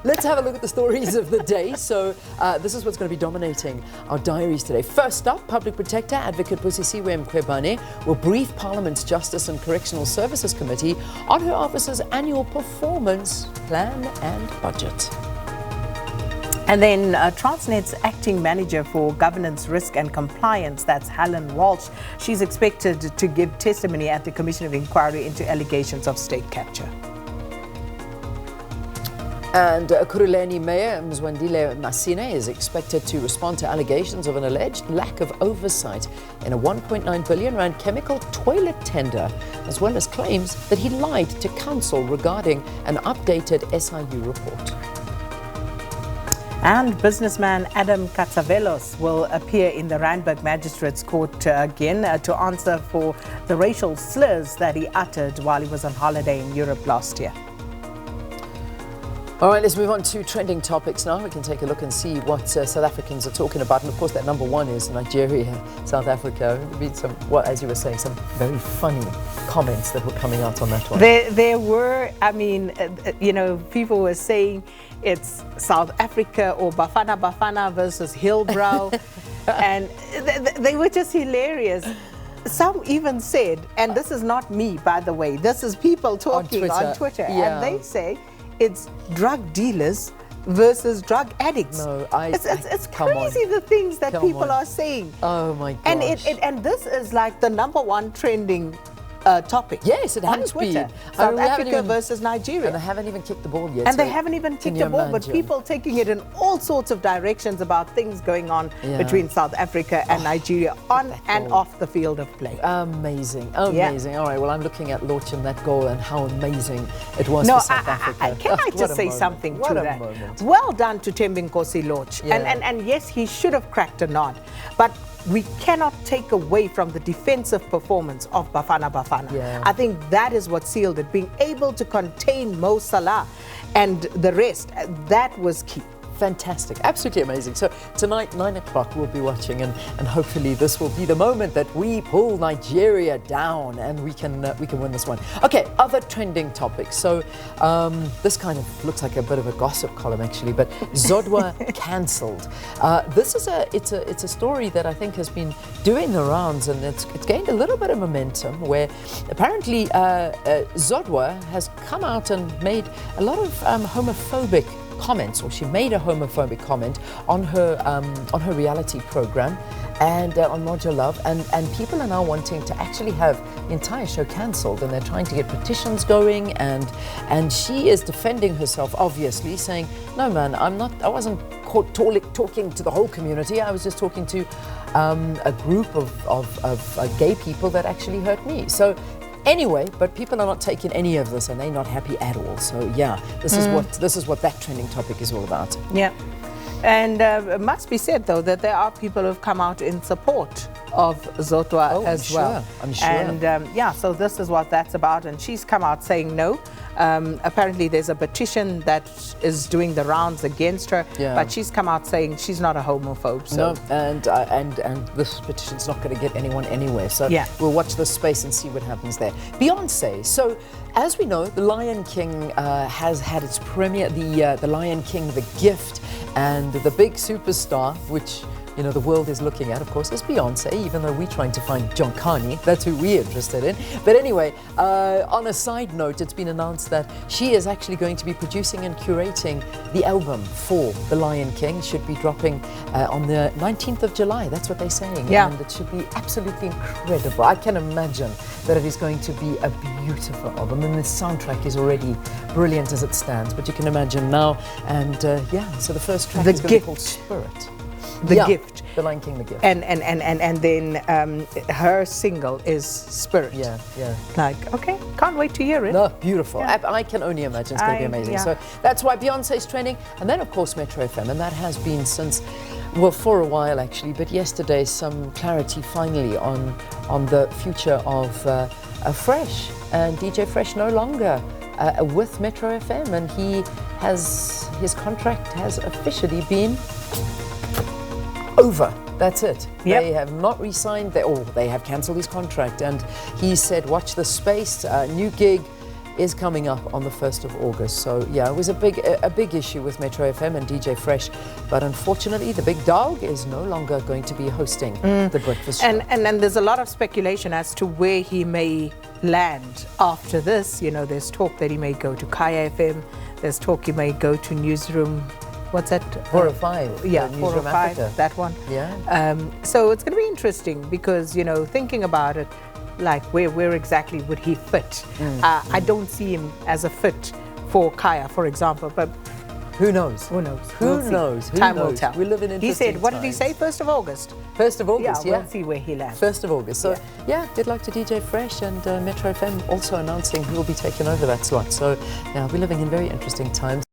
Let's have a look at the stories of the day. So this is what's going to be dominating our diaries today. First up, Public Protector Advocate Busisiwe Mkhwebane will brief Parliament's Justice and Correctional Services Committee on her office's annual performance plan and budget. And then Transnet's acting manager for governance, risk and compliance, that's Helen Walsh. She's expected to give testimony at the Commission of Inquiry into allegations of state capture. And Kuruleni Mayor Mzwandile Masine is expected to respond to allegations of an alleged lack of oversight in a 1.9 billion rand chemical toilet tender, as well as claims that he lied to council regarding an updated SIU report. And businessman Adam Katsavelos will appear in the Randburg Magistrates Court again to answer for the racial slurs that he uttered while he was on holiday in Europe last year. All right, let's move on to trending topics now. We can take a look and see what South Africans are talking about. And of course, that number one is Nigeria, South Africa. There'll be some, well, as you were saying, some very funny comments that were coming out on that one. There were, I mean, people were saying it's South Africa or Bafana versus Hillbrow. And they were just hilarious. Some even said, and this is not me, by the way, this is people talking on Twitter. Yeah. And they say, it's drug dealers versus drug addicts. No, it's crazy the things that people are saying. Oh my gosh. And this is like the number one trending topic. Yes, it on has Twitter. been. South Africa versus Nigeria. And they haven't even kicked the ball yet. And they haven't even kicked the ball, but people taking it in all sorts of directions about things going on between South Africa and Nigeria on and off the field of play. Amazing, amazing. All right, well, I'm looking at launching that goal and how amazing it was for South Africa. Can I just say something to that? Moment. Well done to Thembinkosi Lorch. Yeah. And yes, he should have cracked a nod, but we cannot take away from the defensive performance of Bafana. Yeah. I think that is what sealed it. Being able to contain Mo Salah and the rest, that was key. Fantastic, absolutely amazing. So tonight, 9 o'clock, we'll be watching, and hopefully this will be the moment that we pull Nigeria down and we can win this one. Okay, other trending topics. So this kind of looks like a bit of a gossip column actually, but Zodwa cancelled. This is it's a story that I think has been doing the rounds, and it's gained a little bit of momentum, where apparently Zodwa has come out and made a lot of homophobic comments, or she made a homophobic comment on her reality program and on Roger Love, and people are now wanting to actually have the entire show cancelled, and they're trying to get petitions going, and she is defending herself, obviously, saying, no man, I wasn't talking to the whole community, I was just talking to a group of gay people that actually hurt me. So anyway, but people are not taking any of this, and they're not happy at all. So yeah, this is what that trending topic is all about. Yeah, and it must be said though that there are people who've come out in support of Zodwa as well. I'm sure. And so this is what that's about. And she's come out saying no. Apparently there's a petition that is doing the rounds against her, but she's come out saying she's not a homophobe. So. No, and this petition's not going to get anyone anywhere. So we'll watch this space and see what happens there. Beyonce. So as we know, The Lion King has had its premiere. The Lion King, The Gift, and the big superstar, which the world is looking at, of course, is Beyonce, even though we're trying to find John Carney. That's who we're interested in. But anyway, on a side note, it's been announced that she is actually going to be producing and curating the album for The Lion King. Should be dropping on the 19th of July. That's what they're saying. Yeah. And it should be absolutely incredible. I can imagine that it is going to be a beautiful album. And the soundtrack is already brilliant as it stands. But you can imagine now. And so the first track is going to be called Spirit. The Gift. The Lion King, The Gift. And then her single is Spirit. Yeah. Like, okay, can't wait to hear it. No, beautiful. Yeah. I can only imagine it's going to be amazing. Yeah. So that's why Beyonce's trending. And then, of course, Metro FM. And that has been since, well, for a while, actually. But yesterday, some clarity finally on the future of Fresh. And DJ Fresh no longer with Metro FM. And his contract has officially been over. That's it. Yep. They have not re-signed, they have cancelled his contract, and he said, watch the space, new gig, is coming up on the 1st of August. So yeah, it was a big issue with Metro FM and DJ Fresh, but unfortunately the big dog is no longer going to be hosting the breakfast show. And then there's a lot of speculation as to where he may land after this. You know, there's talk that he may go to Kaya FM. There's talk he may go to Newsroom. What's that? 405. Yeah, Newsroom 405. Africa. That one. Yeah. So it's going to be interesting because, you know, thinking about it, like where exactly would he fit? I don't see him as a fit for Kaya, for example, but who knows? who knows? Who knows? Time will tell. We live in interesting He said, what did he times. say? 1st of August. 1st of August, Yeah, we'll see where he lands. 1st of August. So, yeah, good luck to DJ Fresh and Metro FM also announcing who will be taking over that slot. So, yeah, we're living in very interesting times.